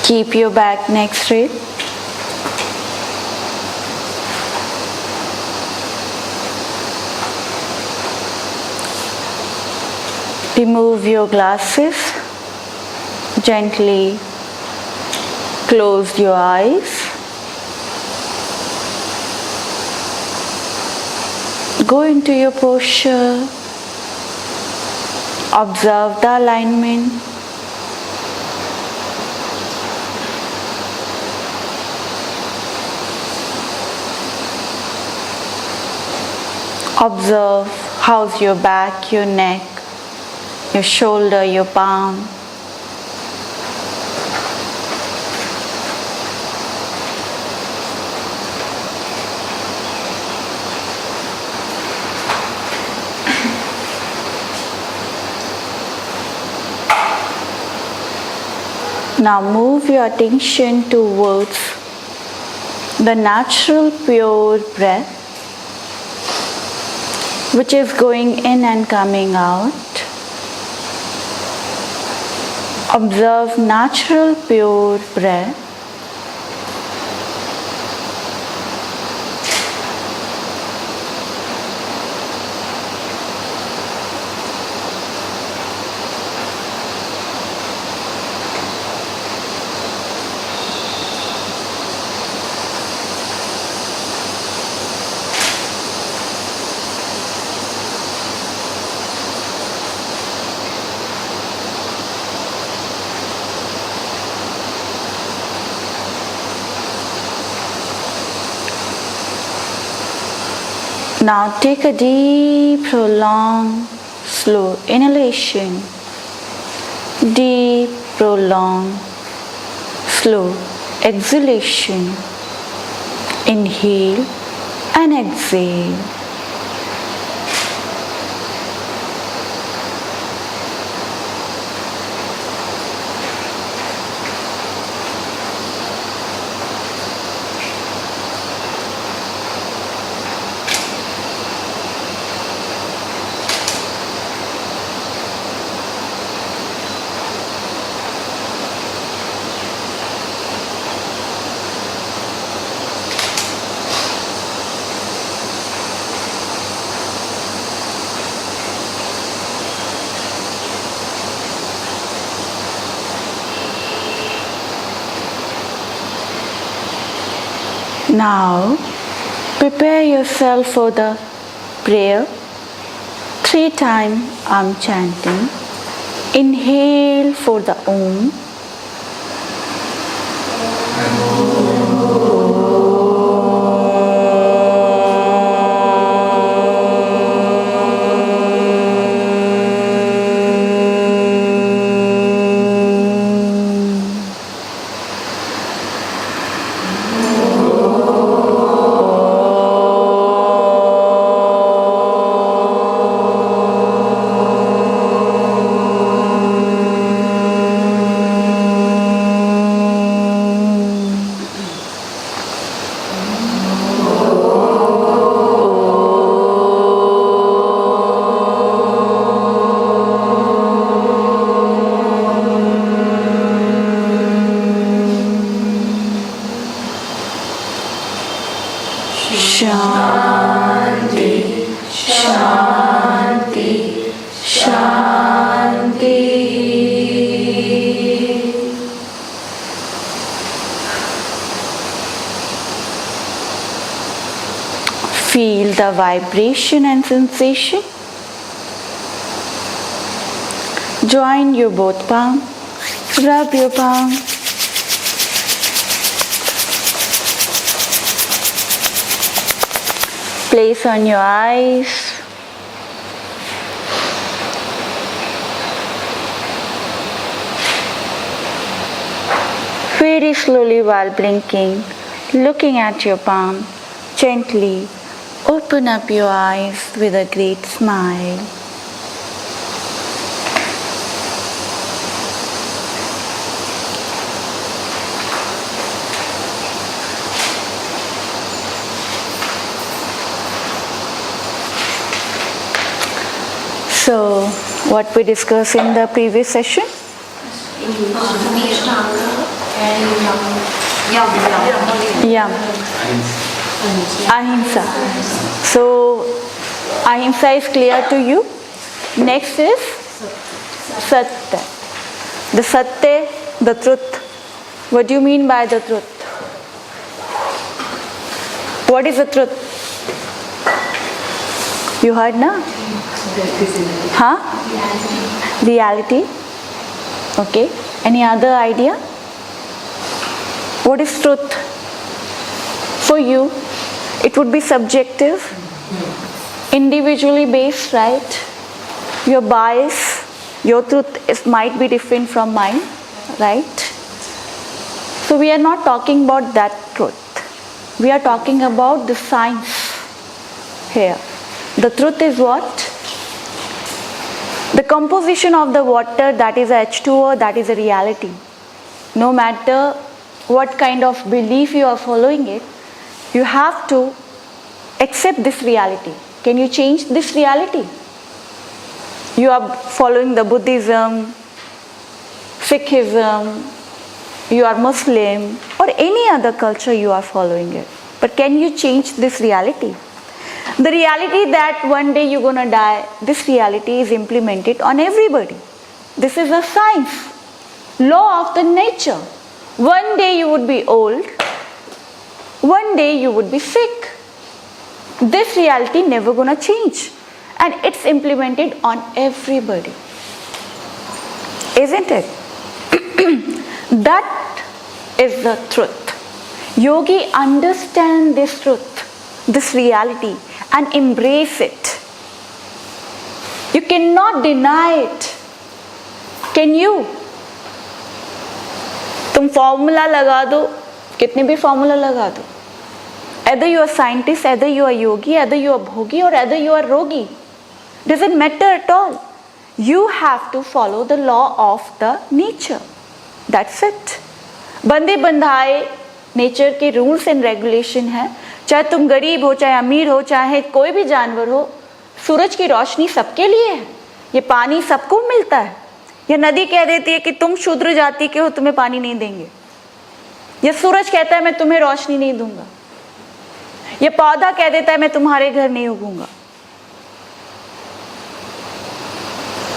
Keep your back neck straight. Remove your glasses. Gently close your eyes. Go into your posture. Observe the alignment. Observe how's your back, your neck, your shoulder, your palm. Now move your attention towards the natural pure breath, which is going in and coming out. Observe natural pure breath. Now take a deep, prolonged, slow inhalation. Deep, prolonged, slow exhalation. Inhale and exhale. Now, prepare yourself for the prayer. 3 times I'm chanting. Inhale for the Om. Shanti, Shanti, Shanti. Feel the vibration and sensation. Join your both palms. Rub your palm. Place on your eyes. Very slowly while blinking, looking at your palm, gently open up your eyes with a great smile. So, what we discussed in the previous session? Yam. Ahimsa. So, ahimsa is clear to you. Next is Satya. The Satya, the truth. What do you mean by the truth? What is the truth? You heard, na? Huh? Reality. Okay. Any other idea? What is truth? For you, it would be subjective, individually based, right? Your bias, your truth might be different from mine, right? So we are not talking about that truth. We are talking about the science here. The truth is what? The composition of the water, that is H2O, that is a reality. No matter what kind of belief you are following it, you have to accept this reality. Can you change this reality? You are following the Buddhism, Sikhism, you are Muslim, or any other culture you are following it. But can you change this reality? The reality that one day you're going to die, this reality is implemented on everybody. This is a science, law of the nature. One day you would be old, one day you would be sick. This reality never going to change. And it's implemented on everybody. Isn't it? That is the truth. Yogi understand this truth, this reality, and embrace it. You cannot deny it. Can you? तुम formula लगा दो, कितने भी formula लगा दो. Either you are scientist, either you are yogi, either you are bhogi, or either you are rogi. Doesn't matter at all. You have to follow the law of the nature. That's it. बंदे बंधाए nature के rules and regulation है. चाहे तुम गरीब हो, चाहे अमीर हो, चाहे कोई भी जानवर हो, सूरज की रोशनी सबके लिए है. ये पानी सबको मिलता है. ये नदी कह देती है कि तुम शूद्र जाति के हो, तुम्हें पानी नहीं देंगे. ये सूरज कहता है मैं तुम्हें रोशनी नहीं दूंगा. ये पौधा कह देता है मैं तुम्हारे घर नहीं उगूंगा.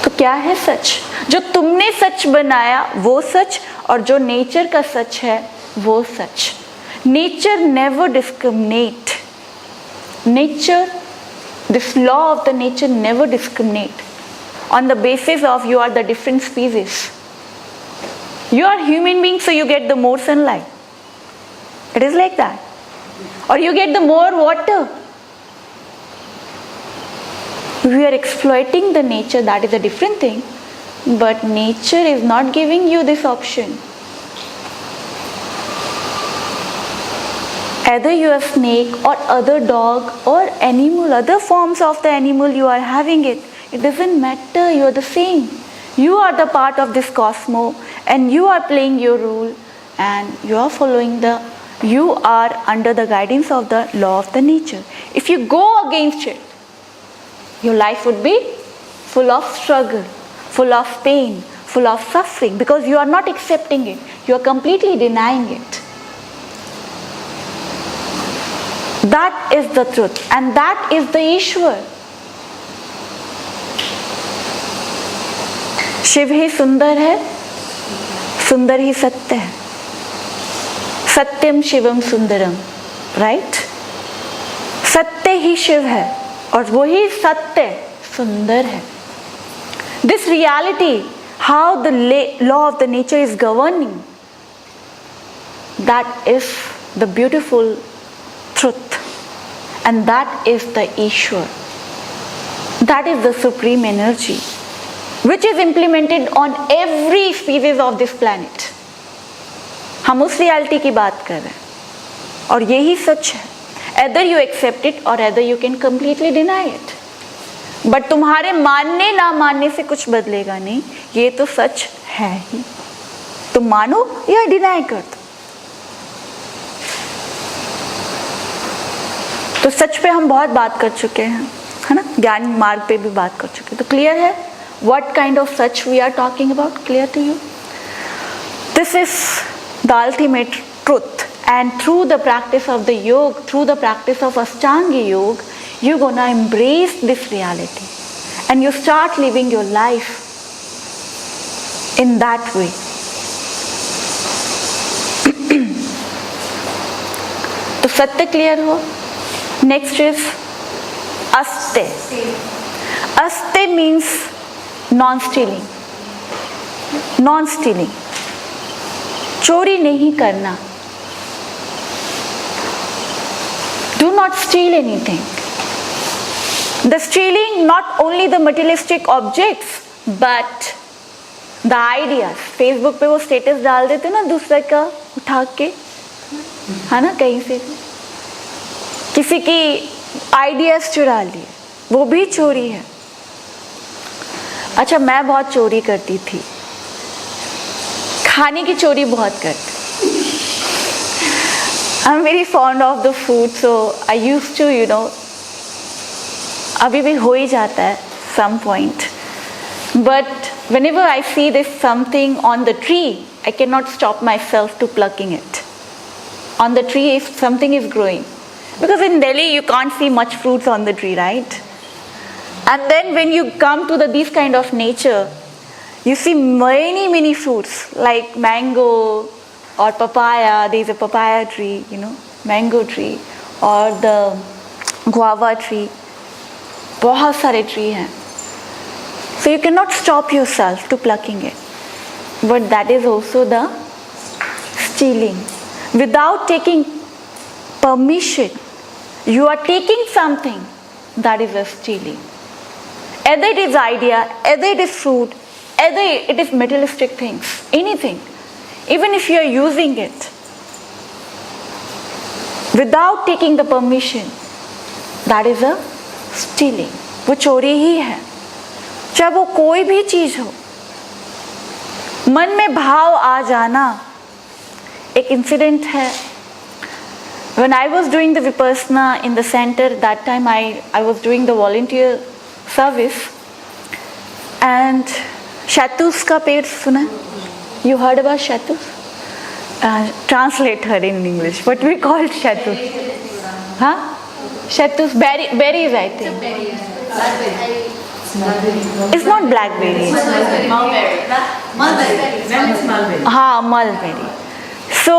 तो क्या है सच? जो तुमने सच बनाया वो सच, और जो नेचर का सच है वो सच. Nature never discriminate. Nature, this law of the nature never discriminate on the basis of you are the different species. You are human beings, so you get the more sunlight. It is like that. Or you get the more water. We are exploiting the nature, that is a different thing. But nature is not giving you this option. Either you are snake or other dog or animal, other forms of the animal you are having it. It doesn't matter, you are the same. You are the part of this cosmos and you are playing your role and you are following you are under the guidance of the law of the nature. If you go against it, your life would be full of struggle, full of pain, full of suffering, because you are not accepting it. You are completely denying it. That is the truth and that is the Ishwar. शिव ही सुंदर है, सुंदर ही सत्य है. सत्यम शिवम सुंदरम, राइट? सत्य ही शिव है और वही सत्य सुंदर है. This reality, how the law of the nature is governing, that is the beautiful truth and that is the Ishwar. That is the supreme energy which is implemented on every species of this planet. हम उस reality की बात कर रहे हैं और यही सच है. Either you accept it or either you can completely deny it. But तुम्हारे मानने ना मानने से कुछ बदलेगा नहीं. ये तो सच है ही. तुम मानो या डिनाई कर दो. तो सच पे हम बहुत बात कर चुके हैं. है ना, ज्ञान मार्ग पे भी बात कर चुके। तो क्लियर है व्हाट काइंड ऑफ सच we are talking about? Clear to you? This is the ultimate truth, and through the practice of the yoga, through the practice of Ashtanga Yoga, you're gonna embrace this reality and you start living your life in that way. तो सत्य clear हो। Next is अस्ते। अस्ते means non stealing, non stealing, चोरी नहीं करना। Do not steal anything. The stealing not only the materialistic objects but the ideas. Facebook पे वो स्टेटस डाल देते ना दूसरे का उठा के, है ना, कहीं से किसी की आइडियाज चुरा लिए, वो भी चोरी है। अच्छा, मैं बहुत चोरी करती थी, खाने की चोरी बहुत करती। I'm very fond of the food, so I used to, you know, अभी भी हो ही जाता है some point. But whenever I see this something on the tree, I cannot stop myself to plucking it. On the tree, if something is growing, because in Delhi you can't see much fruits on the tree, right? And then when you come to these kind of nature, you see many fruits like mango. Or papaya, there is a papaya tree, you know, mango tree, or the guava tree. बहुत सारे tree हैं. So you cannot stop yourself to plucking it. But that is also the stealing. Without taking permission, you are taking something, that is a stealing. Either it is idea, either it is fruit, either it is materialistic things, anything. Even if you are using it without taking the permission, that is a stealing. वो चोरी ही है। चाहे वो कोई भी चीज हो, मन में भाव आ जाना। एक इंसिडेंट है, when I was doing the Vipassana in the center, that time I was doing the volunteer service, and शैतूस का पेड़ सुना? You heard about shatus? Translate her in English. What we call shatus? Huh? Shatus berries, I think. It's not blackberry. Mulberry. हाँ, mulberry. So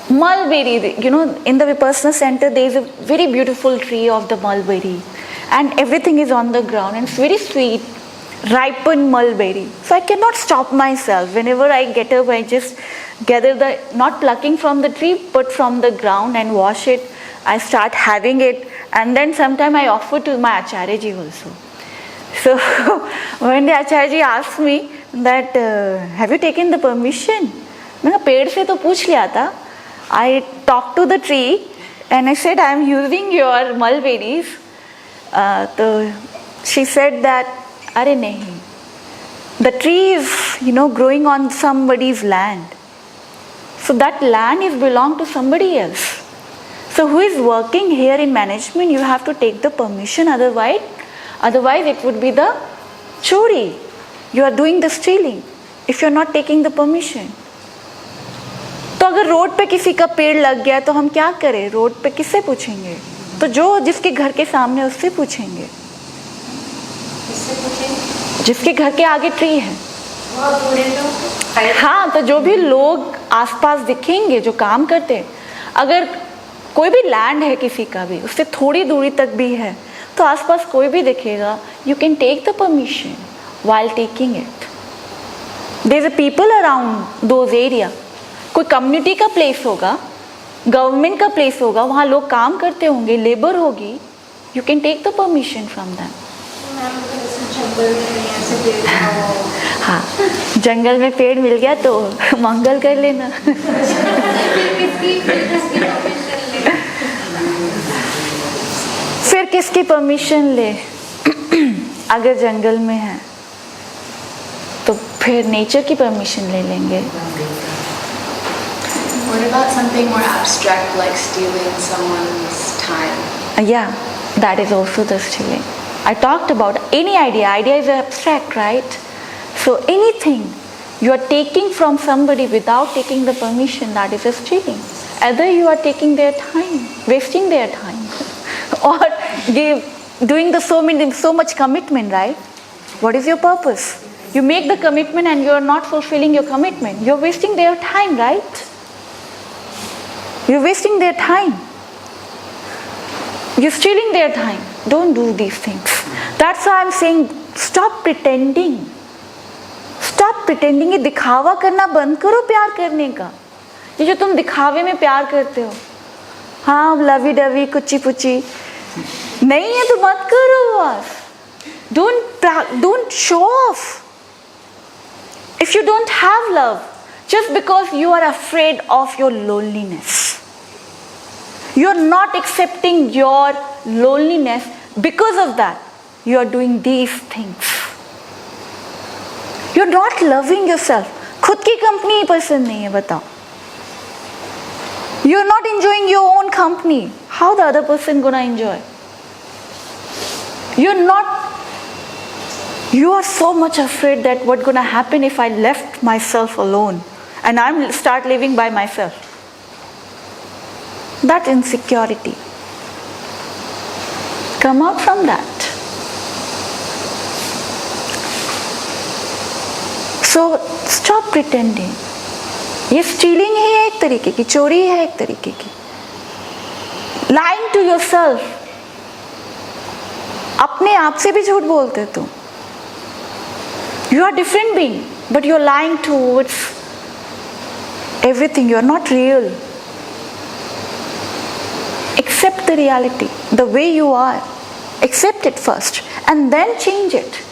mulberry, you know, in the Vipassana center there is a very beautiful tree of the mulberry, and everything is on the ground, and it's very sweet. Ripened mulberry. So I cannot stop myself. Whenever I get up, I just gather the, not plucking from the tree, but from the ground and wash it. I start having it, and then sometime I offer to my Acharya ji also. So when the Acharya ji asked me that, have you taken the permission? मैंने पेड़ से तो पूछ लिया था. I talked to the tree and I said, I am using your mulberries. तो she said that, अरे नहीं, the tree is, you know, growing on somebody's land, so that land is belong to somebody else. So who is working here in management, you have to take the permission, otherwise it would be the chori. You are doing the stealing if you are not taking the permission. तो अगर road पे किसी का पेड़ लग गया तो हम क्या करें? रोड पे किससे पूछेंगे? तो जो जिसके घर के सामने उससे पूछेंगे, जिसके घर के आगे ट्री है। हाँ, तो जो भी लोग आसपास दिखेंगे जो काम करते हैं, अगर कोई भी लैंड है किसी का भी, उससे थोड़ी दूरी तक भी है, तो आसपास कोई भी दिखेगा, you can take the permission while taking it. There is a people around those area. कोई कम्युनिटी का प्लेस होगा, गवर्नमेंट का प्लेस होगा, वहाँ लोग काम करते होंगे, लेबर होगी, you can take the permission from them. हाँ, जंगल में पेड़ मिल गया तो मंगल कर लेना। फिर किसकी परमिशन ले? अगर जंगल में है तो फिर नेचर की परमिशन ले लेंगे। What about something more abstract like stealing someone's time? Yeah, that is also the stealing. I talked about any idea. Idea is abstract, right? So anything you are taking from somebody without taking the permission, that is a stealing. Either you are taking their time, wasting their time, or doing so much commitment, right? What is your purpose? You make the commitment and you are not fulfilling your commitment. You are wasting their time, right? You are wasting their time. You're stealing their time. Don't do these things. That's why I'm saying stop pretending. Stop pretending. ये दिखावा करना बंद करो प्यार करने का. ये जो तुम दिखावे में प्यार करते हो, हाँ लवी डवी कुची पुची, नहीं है तो मत करो बस. Don't show off. If you don't have love, just because you are afraid of your loneliness, you are not accepting your loneliness, because of that you are doing these things. You are not loving yourself. खुद की company ही पसंद नहीं है, बताओ. You are not enjoying your own company. How the other person gonna enjoy? You are so much afraid that what's gonna happen if I left myself alone and I'm start living by myself. That insecurity. Come out from that. So stop pretending. ये stealing ही है एक तरीके की, चोरी है एक तरीके की. Lying to yourself. अपने आप से भी झूठ बोलते तुम. You are different being, but you are lying towards everything. You are not real. Accept the reality, the way you are. Accept it first and then change it.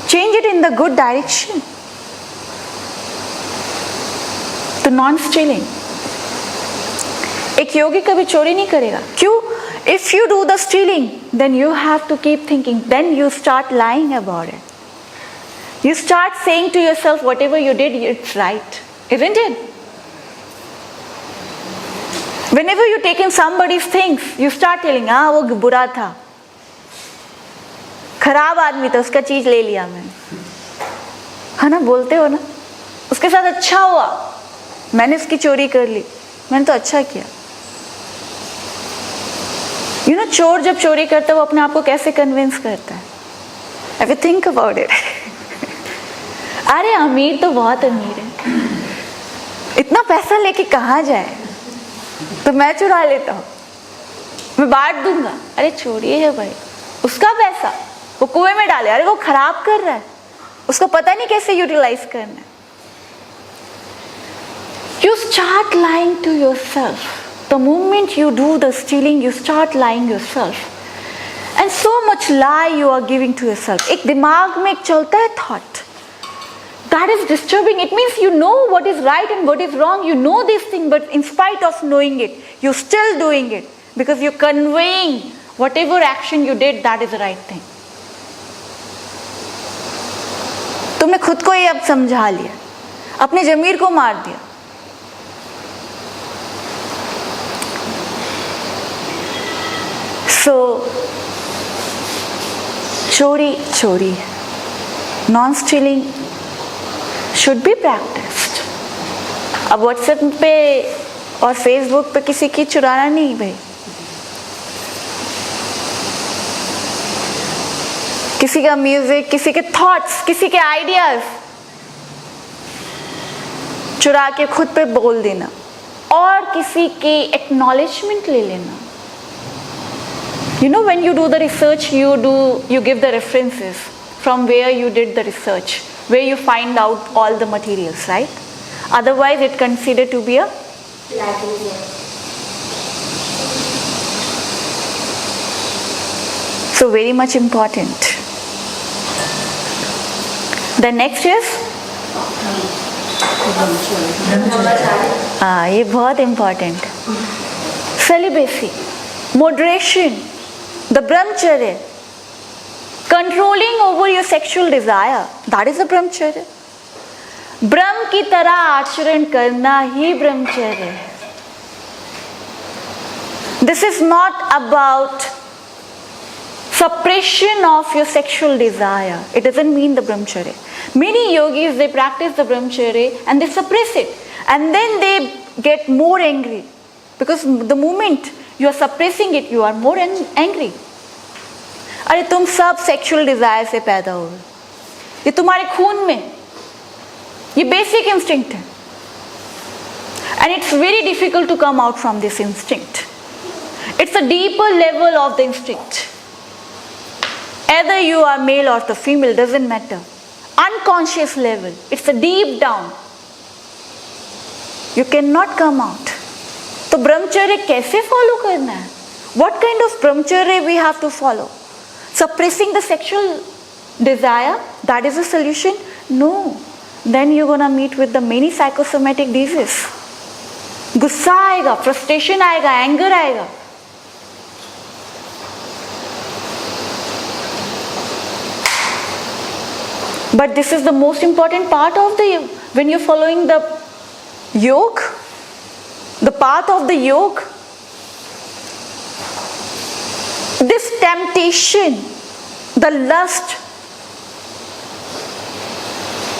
Change it in the good direction. तो non stealing. एक योगी कभी चोरी नहीं करेगा. क्यों? If you do the stealing, then you have to keep thinking, then you start lying about it. You start saying to yourself, whatever you did, it's right. Isn't it? Whenever you take in somebody's things, you start telling, हाँ वो बुरा था, खराब आदमी था, उसका चीज ले लिया मैंने. है ना, बोलते हो ना. उसके साथ अच्छा हुआ, मैंने उसकी चोरी कर ली, मैंने तो अच्छा किया. You know, चोर जब चोरी करता है वो अपने आप को कैसे कन्विंस करता है? Have you think about it? अरे अमीर तो बहुत अमीर है, इतना पैसा लेके कहाँ जाए, तो मैं चुरा लेता हूँ, मैं बांट दूंगा. अरे चोरी है भाई, उसका पैसा वो कुएं में डाले. अरे वो खराब कर रहा है, उसको पता नहीं कैसे यूटिलाइज करना है. You start lying to yourself. The moment you do the stealing, you start lying yourself. And so much lie you are giving to yourself. एक दिमाग में एक चलता है thought. That is disturbing. It means you know what is right and what is wrong. You know this thing, but in spite of knowing it, you're still doing it because you're conveying whatever action you did, that is the right thing. तुमने खुद को ही अब समझा लिया, अपने ज़मीर को मार दिया. So चोरी चोरी है. Non-stealing should be practiced. अब व्हाट्सएप पे और फेसबुक पे किसी की चुराना नहीं भाई. किसी का म्यूजिक, किसी के थॉट्स, किसी के आइडियाज चुरा के खुद पे बोल देना और किसी की एक्नॉलेजमेंट ले लेना. You know, when you do the research, you give the references from where you did the research, where you find out all the materials, right? Otherwise, it's considered to be a plagiarism. So very much important. The next is ये बहुत important. Celibacy, moderation, the brahmacharya, controlling over your sexual desire. That is the brahmacharya. ब्रह्म की तरह आचरण करना ही ब्रह्मचर्य है. This is not about suppression of your sexual desire. It doesn't mean the brahmacharya. Many yogis, they practice the brahmacharya and they suppress it, and then they get more angry, because the moment you are suppressing it, you are more angry. अरे तुम सब sexual desire से पैदा हो, ये तुम्हारे खून में, ये बेसिक इंस्टिंक्ट है, and it's very difficult to come out from this instinct. It's a deeper level of the instinct. Either you are male or the female, doesn't matter. Unconscious level, it's a deep down. You cannot come out. तो ब्रह्मचर्य कैसे follow करना है? What kind of brahmacharya we have to follow? Suppressing the sexual desire, that is a solution? No. Then you're gonna meet with the many psychosomatic diseases. गुस्सा आएगा, frustration आएगा, anger आएगा. But this is the most important part of when you're following the yoga, the path of the yoga. This temptation, the lust,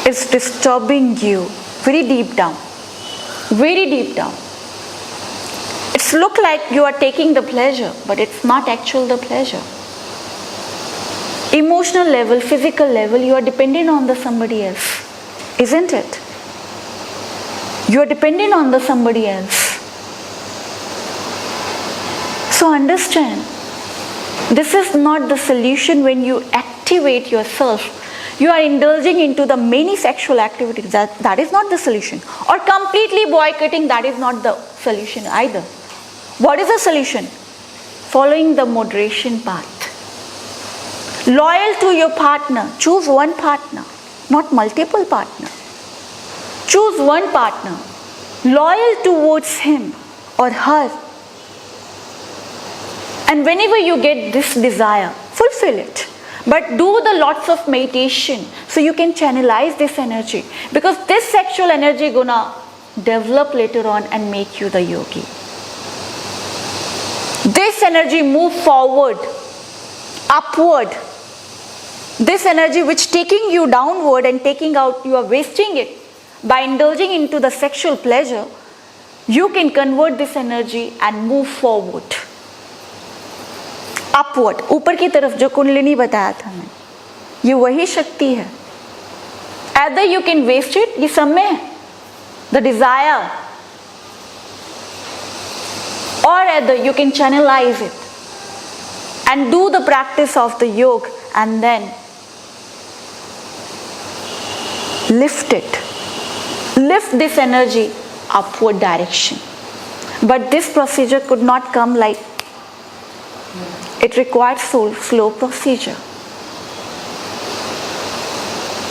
is disturbing you very deep down. Very deep down. It's look like you are taking the pleasure, but it's not actual the pleasure. Emotional level, physical level, you are dependent on the somebody else, isn't it? You are dependent on the somebody else. So understand, this is not the solution. When you activate yourself, you are indulging into the many sexual activities. That is not the solution. Or completely boycotting, that is not the solution either. What is the solution? Following the moderation path. Loyal to your partner. Choose one partner, not multiple partners. Choose one partner. Loyal towards him or her. And whenever you get this desire, fulfill it. But do the lots of meditation so you can channelize this energy. Because this sexual energy gonna develop later on and make you the yogi. This energy move forward, upward. This energy which taking you downward and taking out, you are wasting it. By indulging into the sexual pleasure, you can convert this energy and move forward. Upward, ऊपर की तरफ जो कुंडलिनी बताया था मैं, ये वही शक्ति है. Either you can waste it, ये सब में है, the desire, or either you can channelize it and do the practice of the yoga and then lift it. Lift this energy upward direction. But this procedure could not come like, it requires slow procedure.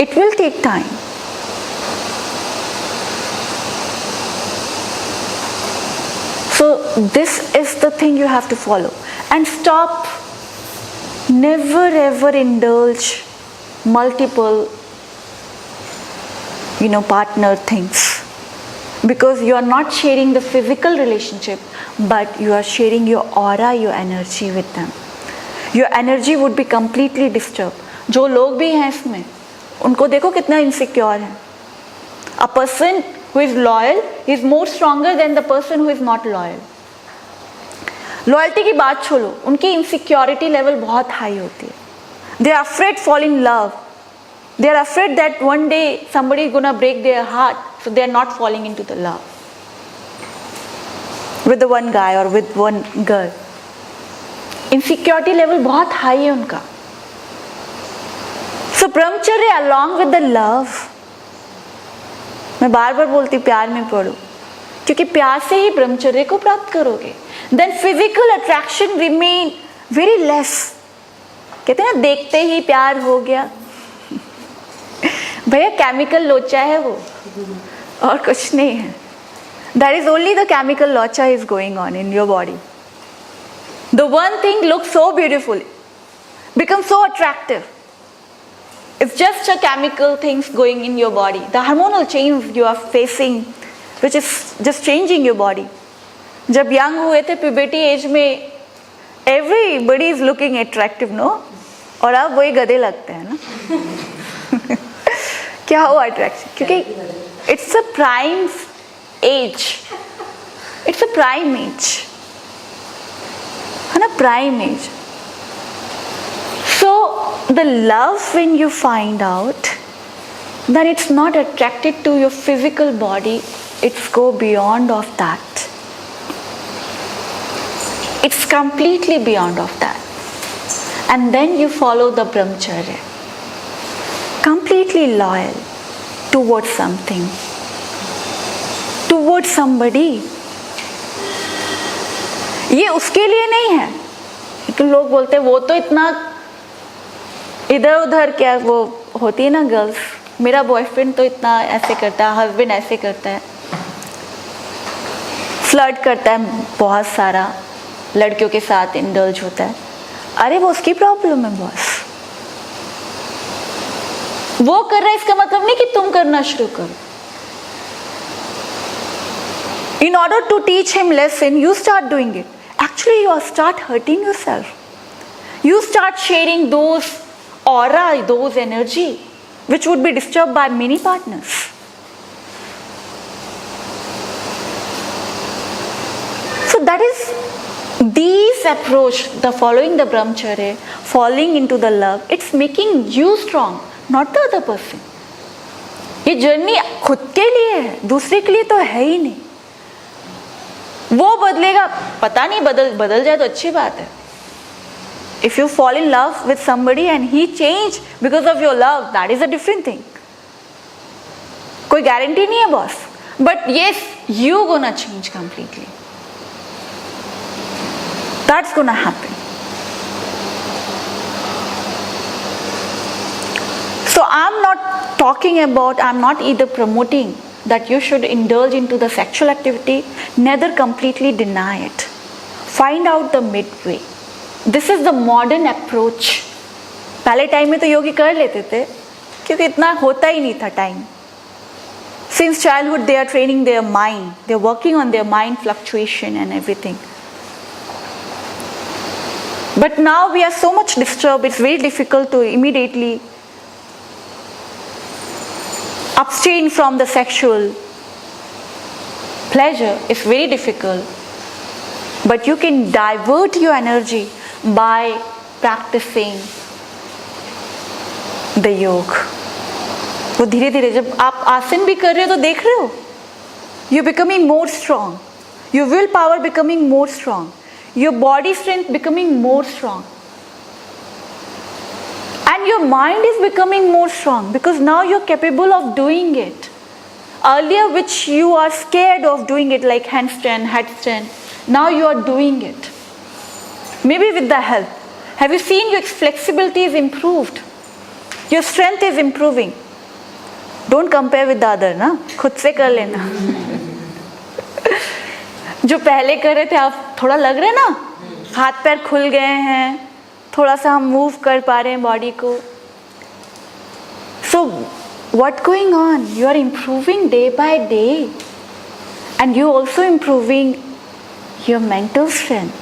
It will take time. So this is the thing you have to follow. And stop, never ever indulge multiple partner things. Because you are not sharing the physical relationship, but you are sharing your aura, your energy with them. Your energy would be completely disturbed. जो लोग भी हैं इसमें, उनको देखो कितना insecure है. A person who is loyal is more stronger than the person who is not loyal. Loyalty की बात छोड़ो, उनकी insecurity level बहुत high होती है. They are afraid to fall in love. They are afraid that one day somebody is gonna break their heart, so they are not falling into the love with the one guy or with one girl. Insecurity level बहुत high है उनका. So brahmacharya along with the love, मैं बार बार बोलती प्यार में पढ़ो, क्योंकि प्यार से ही ब्रह्मचर्य को प्राप्त करोगे. Then physical attraction remain very less. कहते हैं ना देखते ही प्यार हो गया. भैया केमिकल लोचा है वो, और कुछ नहीं है. That is only the chemical locha is going on in your body. The one thing looks so beautiful, becomes so attractive. It's just a chemical things going in your body. The hormonal change you are facing, which is just changing your body. जब young हुए थे puberty age में, everybody is looking attractive, no? और अब वही गधे लगते हैं ना. क्या हुआ अट्रैक्शन? क्योंकि it's a prime age, it's a prime age, है ना, prime age. So the love when you find out then it's not attracted to your physical body, it's go beyond of that. It's completely beyond of that. And then you follow the brahmacharya, completely loyal towards something, towards somebody. ये उसके लिए नहीं है. तो लोग बोलते हैं वो तो इतना इधर उधर, क्या वो होती है ना गर्ल्स, मेरा बॉयफ्रेंड तो इतना ऐसे करता है, हस्बैंड ऐसे करता है, फ्लर्ट करता है बहुत सारा, लड़कियों के साथ इंडल्ज होता है. अरे वो उसकी प्रॉब्लम है बॉस, वो कर रहा है इसका मतलब नहीं कि तुम करना शुरू करो. In order to teach him lesson, you start doing it. Actually, you start hurting yourself. You start sharing those aura, those energy, which would be disturbed by many partners. So that is this approach, the following the brahmacharya, falling into the love, it's making you strong, not the other person. ये journey खुद के लिए है, दूसरे के लिए तो है ही नहीं. वो बदलेगा, पता नहीं, बदल जाए तो अच्छी बात है. If you fall in love with somebody and he change because of your love, that is a different thing. कोई गारंटी नहीं है boss. But yes, you gonna change completely. That's gonna happen. So I'm not talking about, I'm not either promoting that you should indulge into the sexual activity, neither completely deny it. Find out the midway. This is the modern approach. पहले time में तो योगी कर लेते थे क्योंकि इतना होता ही नहीं था time. Since childhood they are training their mind, they are working on their mind fluctuation and everything. But now we are so much disturbed, it's very difficult to immediately abstain from the sexual pleasure. It's very difficult. But you can divert your energy by practicing the yoga. वो धीरे धीरे जब आप आसन भी कर रहे हो तो देख रहे हो, you're becoming more strong, your willpower becoming more strong, your body strength becoming more strong, and your mind is becoming more strong because now you're capable of doing it. Earlier which you are scared of doing it, like handstand, headstand, now you are doing it. Maybe with the help. Have you seen your flexibility is improved? Your strength is improving. Don't compare with the other, ना, खुद से कर लेना. जो पहले कर रहे थे आप थोड़ा लग रहे ना, हाथ पैर खुल गए हैं, थोड़ा सा हम मूव कर पा रहे हैं बॉडी को. So what going on? You are improving day by day, and you also improving your mental strength.